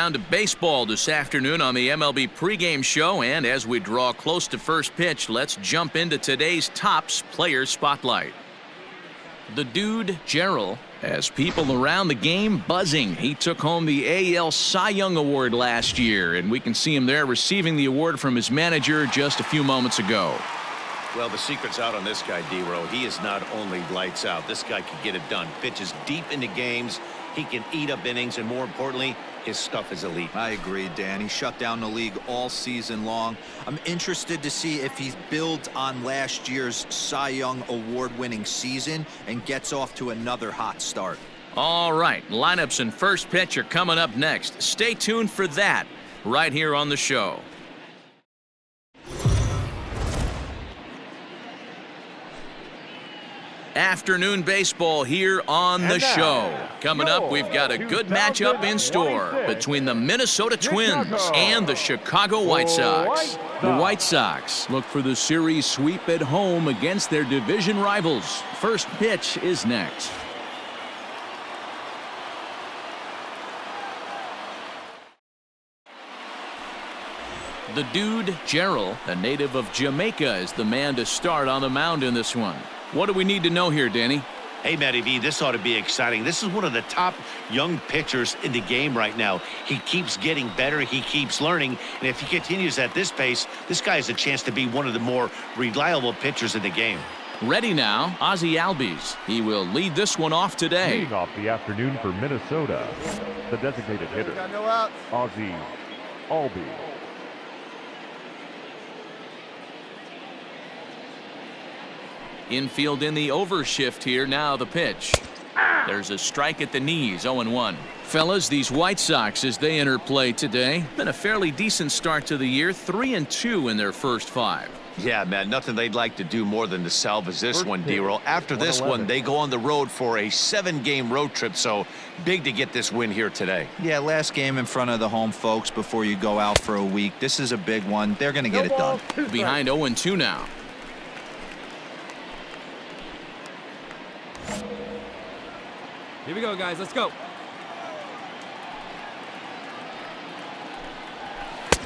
down to baseball this afternoon on the MLB pregame show, and as we draw close to first pitch, let's jump into today's Topps Player Spotlight. The dude, Gerald, has people around the game buzzing. He took home the AL Cy Young Award last year, and we can see him there receiving the award from his manager just a few moments ago. Well, the secret's out on this guy, D-Row. He is not only lights out. This guy can get it done. Pitches deep into games. He can eat up innings, and more importantly, his stuff is elite. I agree, Dan. He shut down the league all season long. I'm interested to see if he builds on last year's Cy Young award-winning season and gets off to another hot start. All right, lineups and first pitch are coming up next. Stay tuned for that right here on the show. Afternoon baseball here on the show. Coming up, we've got a good matchup in store between the Minnesota Twins and the Chicago White Sox. The White Sox look for the series sweep at home against their division rivals. First pitch is next. The dude, Gerald, a native of Jamaica, is the man to start on the mound in this one. What do we need to know here, Danny? Hey, Matty V, this ought to be exciting. This is one of the top young pitchers in the game right now. He keeps getting better. He keeps learning. And if he continues at this pace, this guy has a chance to be one of the more reliable pitchers in the game. Ready now, Ozzie Albies. He will lead this one off today. Leading off the afternoon for Minnesota, the designated hitter, Ozzie Albies. Infield in the overshift here. Now the pitch. There's a strike at the knees. 0-1. Fellas, these White Sox, as they enter play today, been a fairly decent start to the year. 3-2 in their first 5. Yeah, man, nothing they'd like to do more than to salvage this one, D-Roll. After this one, they go on the road for a 7-game road trip, so big to get this win here today. Yeah, last game in front of the home folks before you go out for a week. This is a big one. They're going to get it done. Behind 0-2 now. Here we go, guys. Let's go.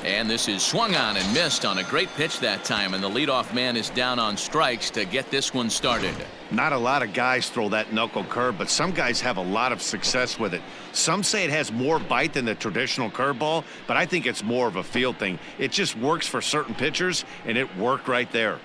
And this is swung on and missed on a great pitch that time, and the leadoff man is down on strikes to get this one started. Not a lot of guys throw that knuckle curve, but some guys have a lot of success with it. Some say it has more bite than the traditional curveball, but I think it's more of a feel thing. It just works for certain pitchers, and it worked right there.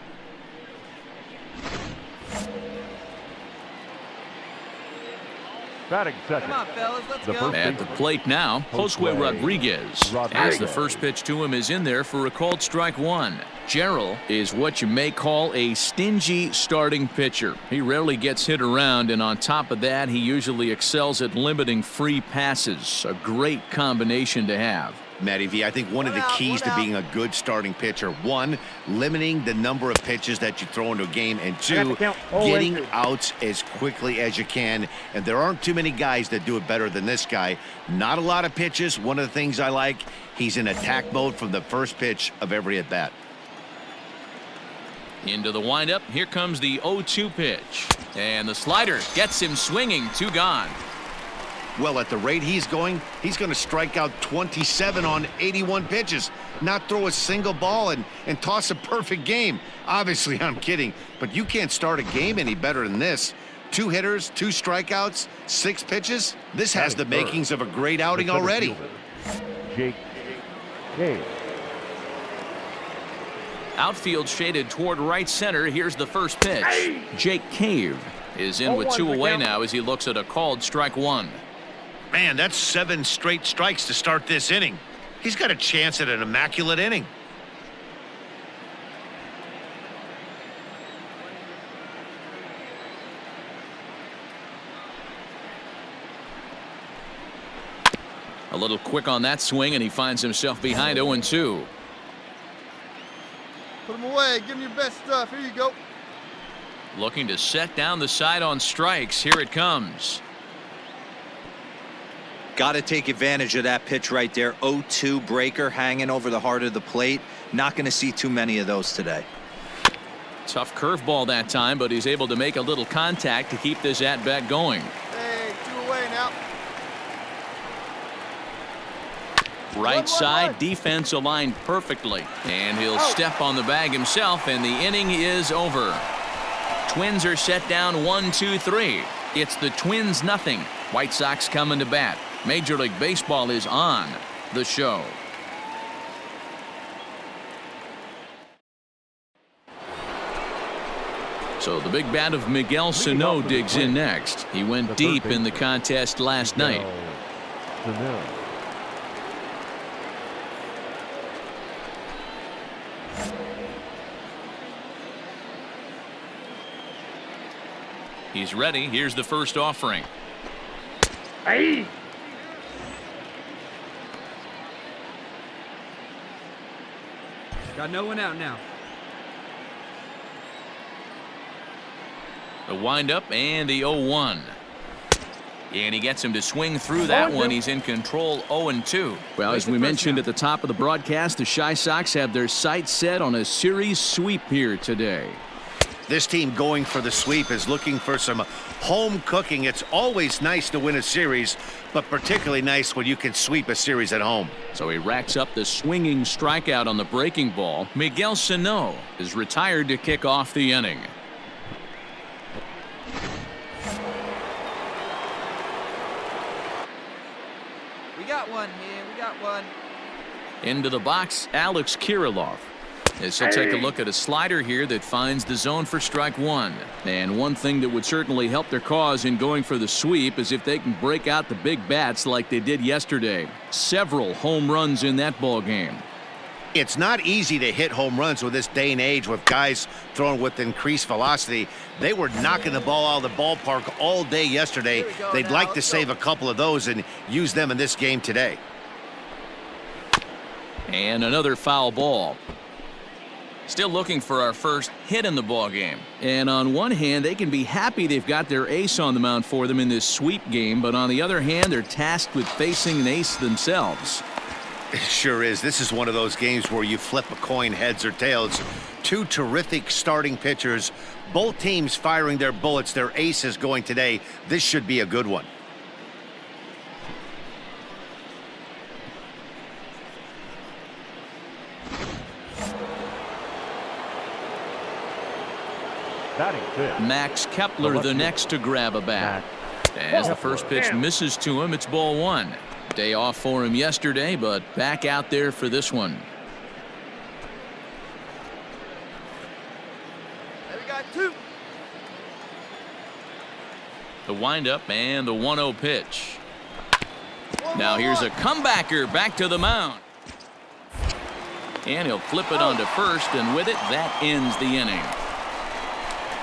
Batting second. Come on, fellas, let's go. At the plate now, Josue Rodriguez. As the first pitch to him is in there for a called strike 1. Gerald is what you may call a stingy starting pitcher. He rarely gets hit around, and on top of that, he usually excels at limiting free passes. A great combination to have. Matty V, I think one of the keys to being a good starting pitcher, 1, limiting the number of pitches that you throw into a game, and 2, getting outs as quickly as you can. And there aren't too many guys that do it better than this guy. Not a lot of pitches. One of the things I like, he's in attack mode from the first pitch of every at-bat. Into the windup. Here comes the 0-2 pitch. And the slider gets him swinging. 2 gone. Well, at the rate he's going to strike out 27 on 81 pitches, not throw a single ball and toss a perfect game. Obviously, I'm kidding, but you can't start a game any better than this. 2 hitters, 2 strikeouts, 6 pitches. This has the makings of a great outing already. Jake Cave. Outfield shaded toward right center. Here's the first pitch. Jake Cave is in with 2 away now as he looks at a called strike 1. Man, that's 7 straight strikes to start this inning. He's got a chance at an immaculate inning. A little quick on that swing, and he finds himself behind 0-2. Put him away. Give him your best stuff. Here you go. Looking to set down the side on strikes. Here it comes. Got to take advantage of that pitch right there. 0-2 breaker hanging over the heart of the plate. Not going to see too many of those today. Tough curveball that time, but he's able to make a little contact to keep this at-bat going. Hey, 2 away now. Right side defense aligned perfectly, and he'll step on the bag himself, and the inning is over. Twins are set down 1-2-3. It's the Twins nothing. White Sox coming to bat. Major League Baseball is on the show. So the big bat of Miguel Sano digs in next. He went deep in the contest last night. He's ready. Here's the first offering. Hey. Got no one out now. The windup and the 0-1. And he gets him to swing through that one. He's in control 0-2. Well, as we mentioned at the top of the broadcast, the Chi Sox have their sights set on a series sweep here today. This team going for the sweep is looking for some home cooking. It's always nice to win a series, but particularly nice when you can sweep a series at home. So he racks up the swinging strikeout on the breaking ball. Miguel Sano is retired to kick off the inning. We got one here. We got one. Into the box, Alex Kirilloff. As he'll take a look at a slider here that finds the zone for strike one. And one thing that would certainly help their cause in going for the sweep is if they can break out the big bats like they did yesterday. Several home runs in that ball game. It's not easy to hit home runs with this day and age with guys throwing with increased velocity. They were knocking the ball out of the ballpark all day yesterday. They'd like to save a couple of those and use them in this game today. And another foul ball. Still looking for our first hit in the ball game. And on one hand, they can be happy they've got their ace on the mound for them in this sweep game, but on the other hand, they're tasked with facing an ace themselves. It sure is. This is one of those games where you flip a coin heads or tails. Two terrific starting pitchers, both teams firing their bullets, their aces going today. This should be a good one. Max Kepler the next to grab a bat. As the first pitch misses to him, it's ball one. Day off for him yesterday, but back out there for this one. We got two. The windup and the 1-0 pitch. Now here's a comebacker back to the mound. And he'll flip it onto first, and with it, that ends the inning.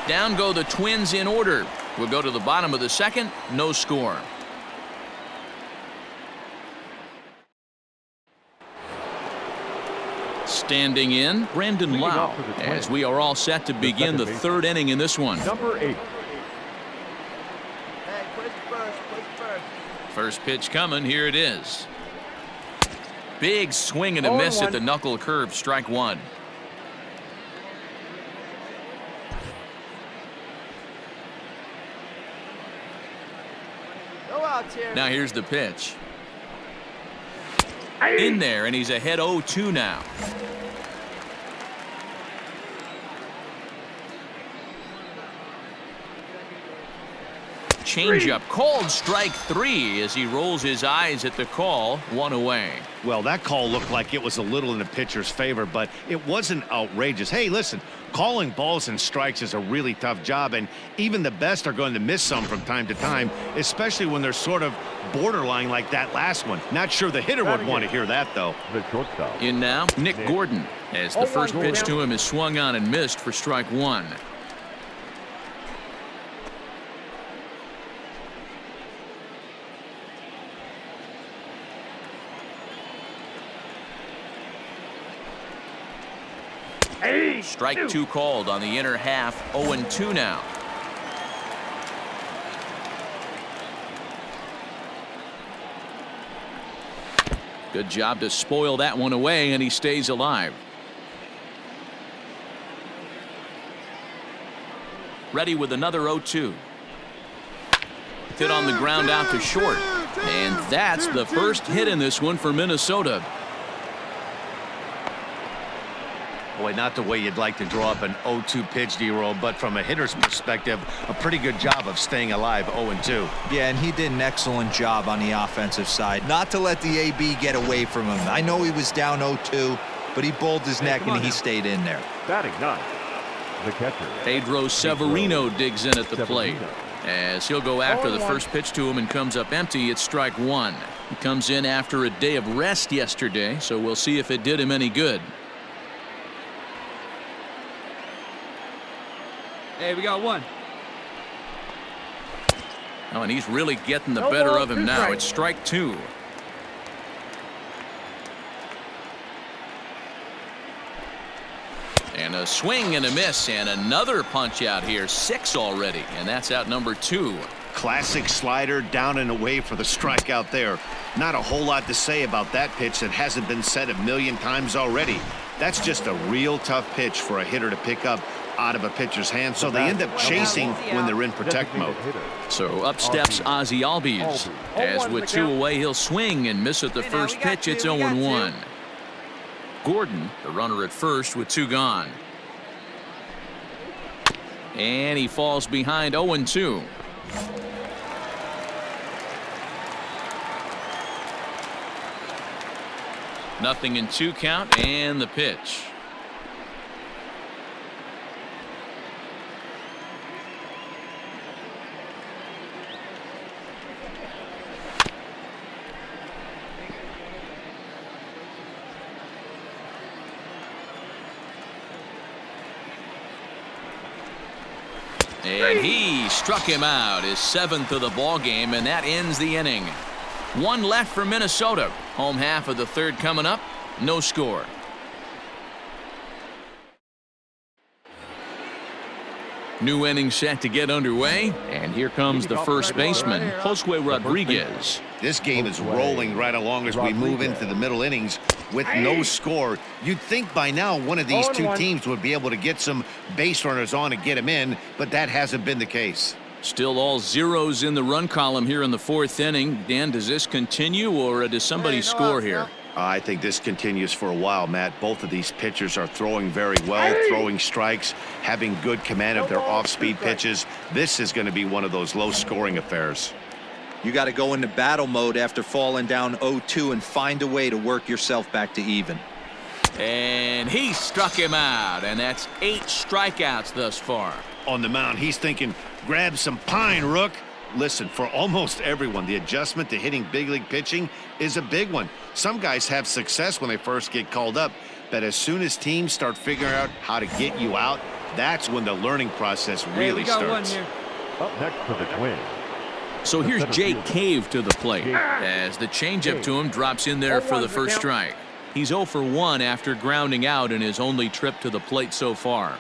Down go the Twins in order. We'll go to the bottom of the second. No score. Standing in, Brandon Lau, as we are all set to begin the third inning in this one. Number 8. Hey, push first. First pitch coming. Here it is. Big swing and a miss at the knuckle curve. Strike one. Now here's the pitch. In there, and he's ahead 0-2 now. Changeup called strike three as he rolls his eyes at the call. One away. Well, that call looked like it was a little in the pitcher's favor, but it wasn't outrageous. Hey, listen, calling balls and strikes is a really tough job, and even the best are going to miss some from time to time, especially when they're sort of borderline like that last one. Not sure the hitter would want to hear that, though. The shortstop. In now, Nick Gordon, as the first pitch to him is swung on and missed for strike one. Strike two called on the inner half. 0-2 now. Good job to spoil that one away, and he stays alive. Ready with another 0-2. Hit on the ground out to short. And that's the first hit in this one for Minnesota. Boy, not the way you'd like to draw up an 0-2 pitch, D-roll, but from a hitter's perspective, a pretty good job of staying alive 0-2. Yeah, and he did an excellent job on the offensive side. Not to let the AB get away from him. I know he was down 0-2, but he bowled his neck and he stayed in there. Batting ninth, the catcher. Pedro Severino digs in at the plate. As he'll go after the first pitch to him and comes up empty, it's strike one. He comes in after a day of rest yesterday, so we'll see if it did him any good. Hey, we got one. Oh, and he's really getting the better of him now. It's strike two. And a swing and a miss, and another punch out here. 6 already, and that's out number 2. Classic slider down and away for the strikeout there. Not a whole lot to say about that pitch that hasn't been said a million times already. That's just a real tough pitch for a hitter to pick up out of a pitcher's hand, so they end up chasing when they're in protect mode. So up steps Ozzie Albies. As with 2 away, he'll swing and miss at the first pitch. It's 0-1. Gordon, the runner at first with 2 gone. And he falls behind 0-2. Nothing in 2 count, and the pitch. And he struck him out, his 7th of the ball game, and that ends the inning. 1 left for Minnesota. Home half of the 3rd coming up. No score. New inning set to get underway, and here comes the first baseman, Josue Rodriguez. This game is rolling right along as we move into the middle innings with no score. You'd think by now one of these 2 teams would be able to get some base runners on and get them in, but that hasn't been the case. Still all zeros in the run column here in the 4th inning. Dan, does this continue, or does somebody score here? I think this continues for a while, Matt. Both of these pitchers are throwing very well, throwing strikes, having good command of their off-speed pitches. This is going to be one of those low-scoring affairs. You got to go into battle mode after falling down 0-2 and find a way to work yourself back to even. And he struck him out, and that's 8 strikeouts thus far. On the mound, he's thinking, grab some pine, Rook. Listen, for almost everyone, the adjustment to hitting big league pitching is a big one. Some guys have success when they first get called up, but as soon as teams start figuring out how to get you out, that's when the learning process really starts. Up next for the Twins. So here's Jake Cave to the plate as the changeup to him drops in there for the first strike. He's 0 for 1 after grounding out in his only trip to the plate so far.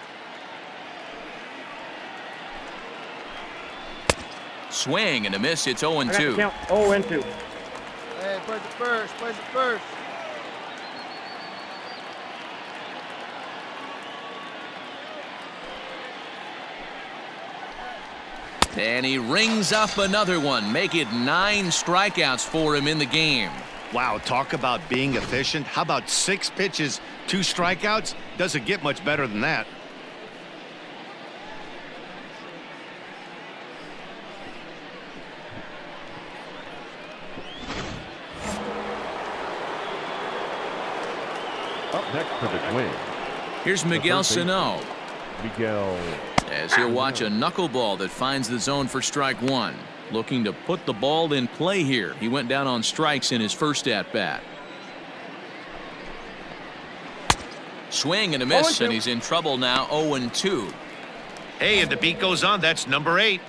Swing and a miss. It's 0-2. 0-2. Hey, place it first. Place it first. And he rings up another one. Make it 9 strikeouts for him in the game. Wow, talk about being efficient. How about 6 pitches, 2 strikeouts? Doesn't get much better than that. Up next for the Twins. Here's Miguel Sano. Miguel. As he'll watch a knuckleball that finds the zone for strike 1. Looking to put the ball in play here. He went down on strikes in his first at-bat. Swing and a miss, and he's in trouble now. 0-2. Hey, and the beat goes on. That's number 8.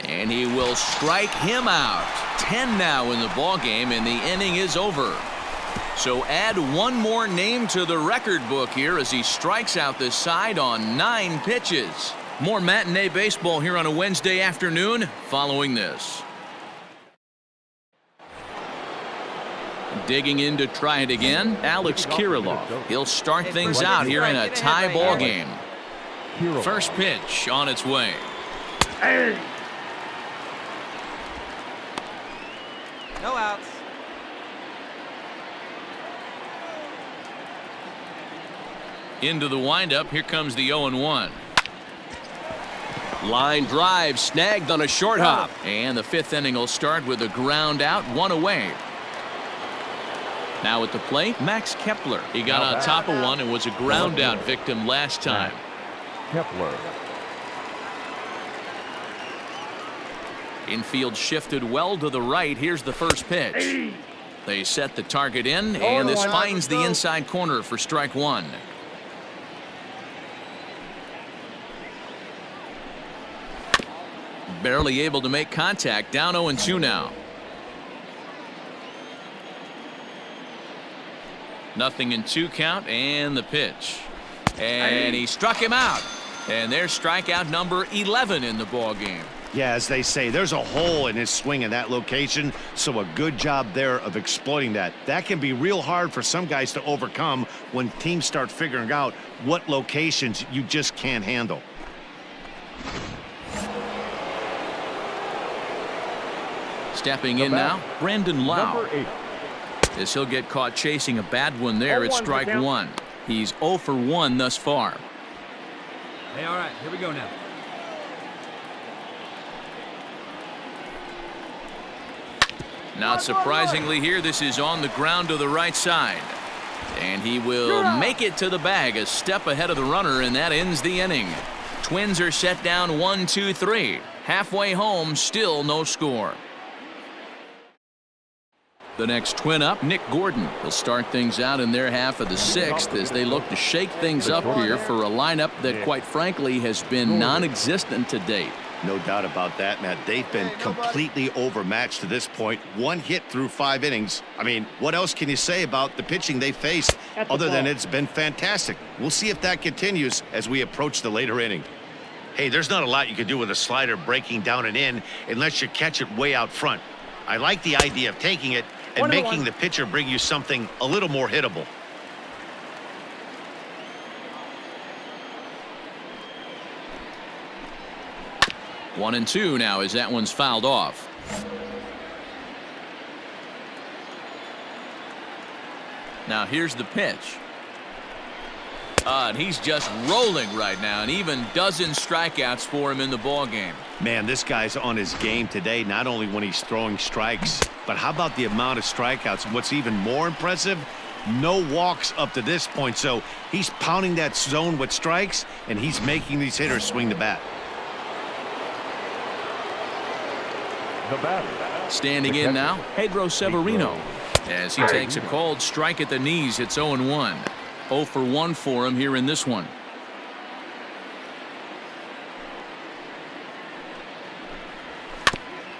And he will strike him out. 10 now in the ball game, and the inning is over. So add one more name to the record book here as he strikes out the side on 9 pitches. More matinee baseball here on a Wednesday afternoon following this. Digging in to try it again, Alex Kirilloff. He'll start things out here in a tie ball game. Hero. First pitch on its way. No outs. Into the windup. Here comes the 0-1. Line drive snagged on a short hop. And the fifth inning will start with a ground out, one away. Now at the plate, Max Kepler. He got on top of one and was a ground out victim last time. Kepler. Infield shifted well to the right. Here's the first pitch. They set the target in, and this finds the inside corner for strike one. Barely able to make contact. Down 0-2 now. Nothing in 2 count, and the pitch. And he struck him out. And there's strikeout number 11 in the ball game. Yeah, as they say, there's a hole in his swing in that location, so a good job there of exploiting that. That can be real hard for some guys to overcome when teams start figuring out what locations you just can't handle. Stepping in now, Brandon Lau. Number 8. As he'll get caught chasing a bad one there, it's strike one. He's 0 for 1 thus far. Hey, all right, here we go now. Not surprisingly here, this is on the ground to the right side. And he will make it to the bag, a step ahead of the runner, and that ends the inning. Twins are set down 1-2-3. Halfway home, still no score. The next twin up, Nick Gordon. He'll start things out in their half of the 6th as they look to shake things up here for a lineup that, quite frankly, has been non-existent to date. No doubt about that, Matt. They've been completely overmatched to this point. 1 hit through 5 innings. I mean, what else can you say about the pitching they faced other than it's been fantastic? We'll see if that continues as we approach the later inning. Hey, there's not a lot you can do with a slider breaking down and in unless you catch it way out front. I like the idea of taking it and making the pitcher bring you something a little more hittable. One and two now as that one's fouled off. Now here's the pitch. And he's just rolling right now, and even dozen strikeouts for him in the ball game. Man, this guy's on his game today, not only when he's throwing strikes, but how about the amount of strikeouts? And what's even more impressive, no walks up to this point. So he's pounding that zone with strikes, and he's making these hitters swing the bat. The batter. Standing in now, Pedro Severino. As he takes a called strike at the knees, it's 0-1. 0 for 1 for him here in this one.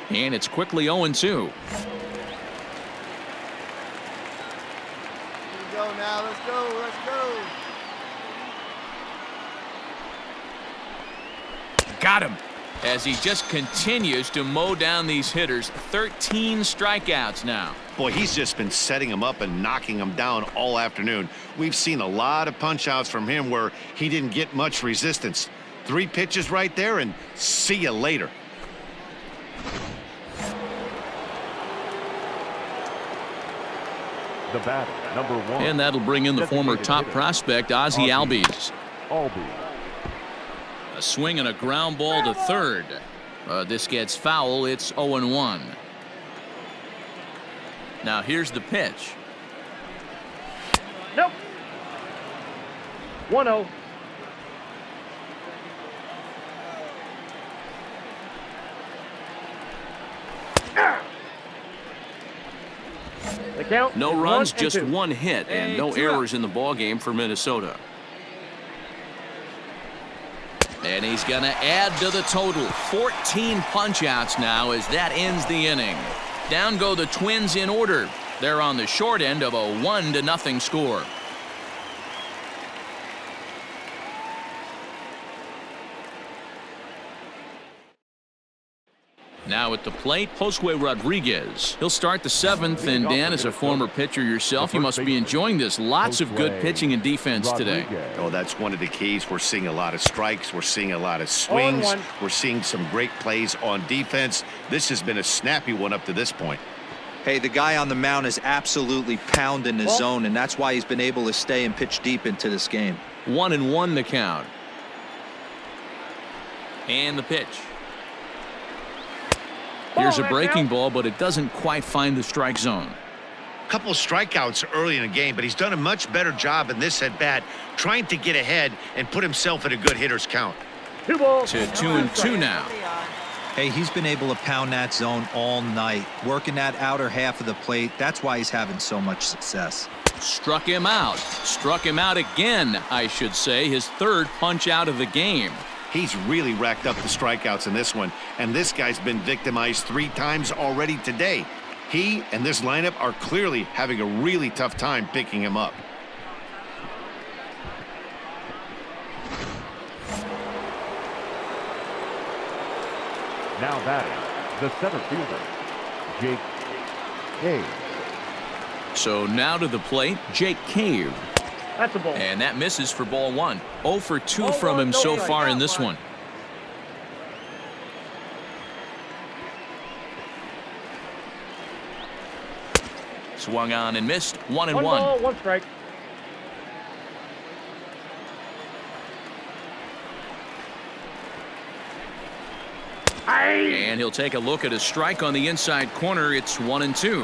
And it's quickly 0-2. Here we go now. Let's go. Let's go. Got him. As he just continues to mow down these hitters. 13 strikeouts now. Boy, he's just been setting them up and knocking them down all afternoon. We've seen a lot of punch-outs from him where he didn't get much resistance. 3 pitches right there, and see you later. The batter, number 1. And that'll bring in the former top prospect, Ozzie Albies. A swing and a ground ball to third. This gets foul. It's 0-1. Now here's the pitch. Nope. 1-0. The count. No is runs, 1 and just 2. 1 hit, and no errors in the ball game for Minnesota. And he's going to add to the total. 14 punch-outs now as that ends the inning. Down go the Twins in order. They're on the short end of a 1-0 score. Now at the plate, Josue Rodriguez. He'll start the 7th, and Dan, as a former pitcher yourself, you must be enjoying this. Lots of good pitching and defense today. Oh, that's one of the keys. We're seeing a lot of strikes. We're seeing a lot of swings. We're seeing some great plays on defense. This has been a snappy one up to this point. Hey, the guy on the mound is absolutely pounding his zone, and that's why he's been able to stay and pitch deep into this game. 1-1 the count. And the pitch. Here's a breaking ball, but it doesn't quite find the strike zone. A couple of strikeouts early in the game, but he's done a much better job in this at-bat, trying to get ahead and put himself at a good hitter's count. 2 balls. To 2-2 now. Hey, he's been able to pound that zone all night, working that outer half of the plate. That's why he's having so much success. Struck him out. Struck him out again, I should say. His 3rd punch out of the game. He's really racked up the strikeouts in this one, and this guy's been victimized 3 times already today. He and this lineup are clearly having a really tough time picking him up. Now batting, the center fielder, Jake Cave. So now to the plate, Jake Cave. That's a ball. And that misses for ball 1. 0 for 2 from him so far in this one. Swung on and missed. 1-1. 1 ball, 1 strike. And he'll take a look at a strike on the inside corner. It's 1-2.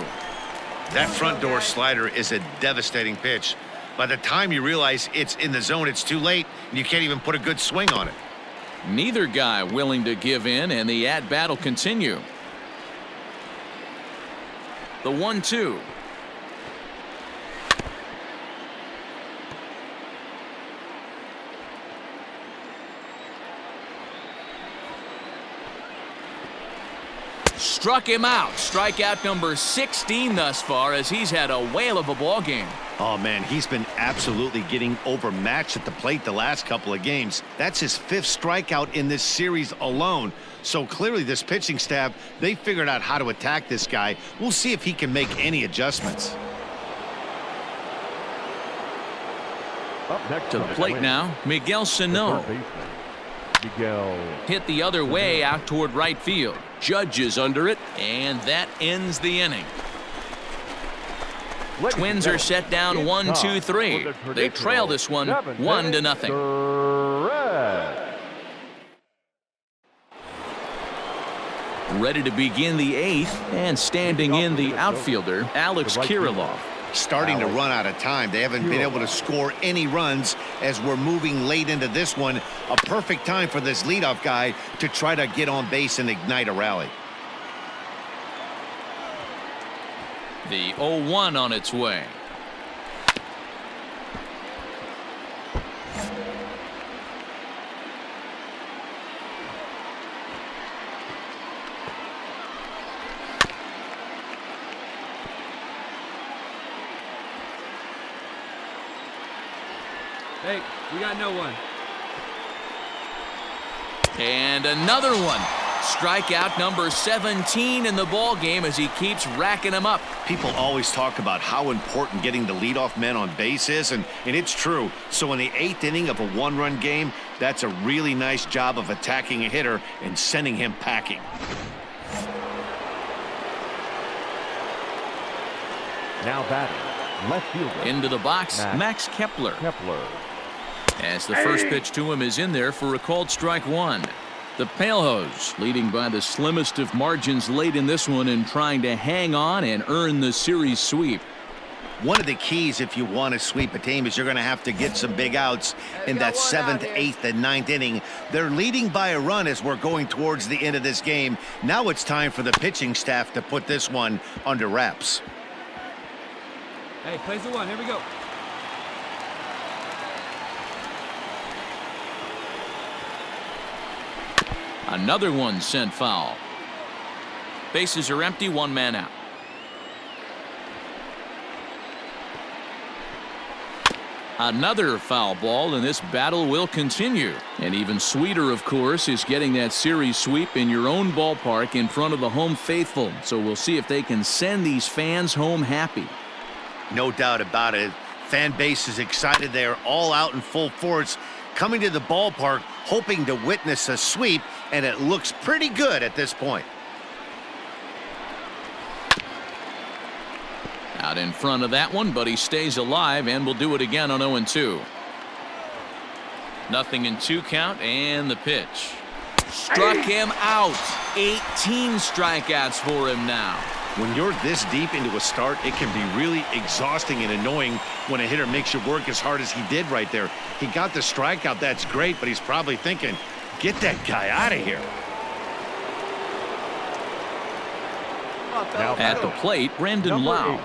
That front door slider is a devastating pitch. By the time you realize it's in the zone, it's too late, and you can't even put a good swing on it. Neither guy willing to give in, and the at-bat will continue. The 1-2. Struck him out. Strikeout number 16 thus far, as he's had a whale of a ball game. Oh, man, he's been absolutely getting overmatched at the plate the last couple of games. That's his 5th strikeout in this series alone. So clearly this pitching staff, they figured out how to attack this guy. We'll see if he can make any adjustments. Up next To the plate now, Miguel Sano. Miguel. Hit the other way out toward right field. Judge is under it, and that ends the inning. Twins are set down 1-2-3. They trail this one 1-0. Ready to begin the 8th, and standing in the outfielder, Alex Kirilloff. Starting to run out of time. They haven't been able to score any runs as we're moving late into this one. A perfect time for this leadoff guy to try to get on base and ignite a rally. The 0-1 on its way. Hey, we got no one. And another one. Strikeout number 17 in the ball game as he keeps racking them up. People always talk about how important getting the leadoff men on base is, and it's true. So in the 8th inning of a 1-run game, that's a really nice job of attacking a hitter and sending him packing. Now batting, left fielder. Into the box, Max Kepler. As the first pitch to him is in there for a called strike 1. The Palehose leading by the slimmest of margins late in this one and trying to hang on and earn the series sweep. One of the keys if you want to sweep a team is you're going to have to get some big outs in that 7th, 8th, and 9th inning. They're leading by a run as we're going towards the end of this game. Now it's time for the pitching staff to put this one under wraps. Hey, plays the 1. Here we go. Another one sent foul. Bases are empty, 1 man out. Another foul ball, and this battle will continue. And even sweeter, of course, is getting that series sweep in your own ballpark in front of the home faithful. So we'll see if they can send these fans home happy. No doubt about it. Fan base is excited. They are all out in full force, coming to the ballpark, hoping to witness a sweep, and it looks pretty good at this point. Out in front of that one, but he stays alive and will do it again on 0-2. Nothing in 2 count, and the pitch. Struck him out. 18 strikeouts for him now. When you're this deep into a start, it can be really exhausting and annoying when a hitter makes you work as hard as he did right there. He got the strikeout, that's great, but he's probably thinking, get that guy out of here. At the plate, Brandon Lau.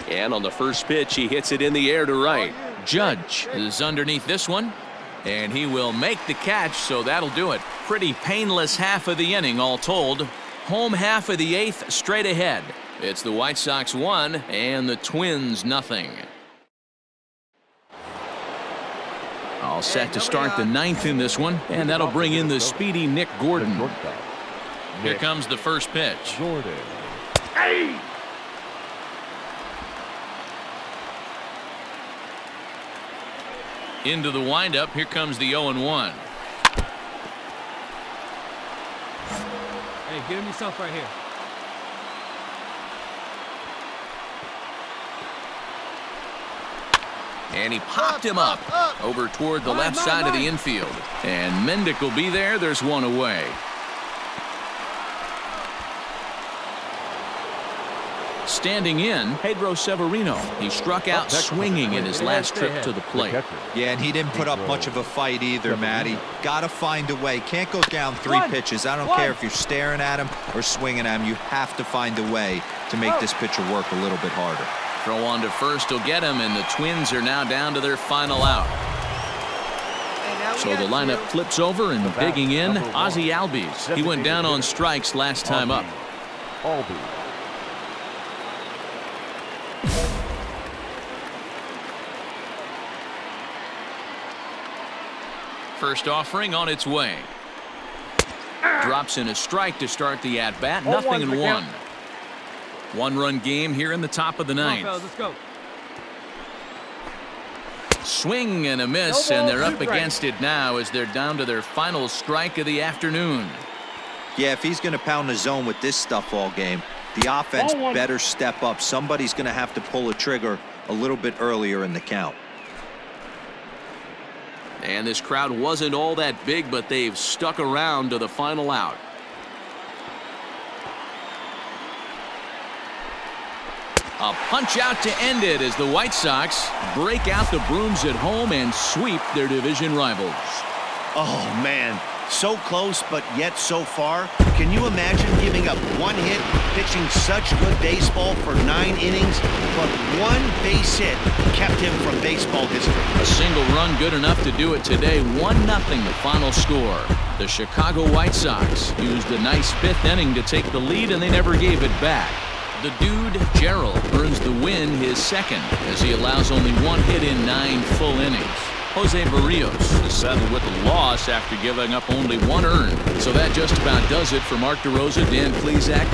And on the first pitch, he hits it in the air to right. Judge is underneath this one, and he will make the catch, so that'll do it. Pretty painless half of the inning, all told. Home half of the 8th straight ahead. It's the White Sox 1 and the Twins nothing. All set to start the 9th in this one, and that'll bring in the speedy Nick Gordon. Here comes the first pitch. Into the windup, here comes the 0-1. Hey, get him yourself right here. And he popped him up over toward the left side of the infield. And Mendick will be there. There's one away. Standing in, Pedro Severino. He struck out swinging in his last trip to the plate. Yeah, and he didn't put up much of a fight either, Matty. Got to find a way. Can't go down 3 pitches. I don't care if you're staring at him or swinging at him. You have to find a way to make this pitcher work a little bit harder. Throw on to first will get him, and the Twins are now down to their final out. So the lineup flips over, and digging in, Ozzie Albies. He went down on strikes last time up. First offering on its way. Drops in a strike to start the at-bat. Nothing in 1. 1-run game here in the top of the 9th. Let's go. Swing and a miss, and they're up against it now as they're down to their final strike of the afternoon. Yeah, if he's going to pound the zone with this stuff all game, the offense better step up. Somebody's going to have to pull a trigger a little bit earlier in the count. And this crowd wasn't all that big, but they've stuck around to the final out. A punch out to end it as the White Sox break out the brooms at home and sweep their division rivals. Oh, man. So close, but yet so far. Can you imagine giving up 1 hit, pitching such good baseball for 9 innings, but 1 base hit kept him from baseball history? A single run good enough to do it today. 1-0 the final score. The Chicago White Sox used a nice 5th inning to take the lead, and they never gave it back. The dude, Gerald, earns the win, his 2nd, as he allows only 1 hit in 9 full innings. Jose Barrios is settled with a loss after giving up only 1 earned. So that just about does it for Mark DeRosa, Dan Plesac.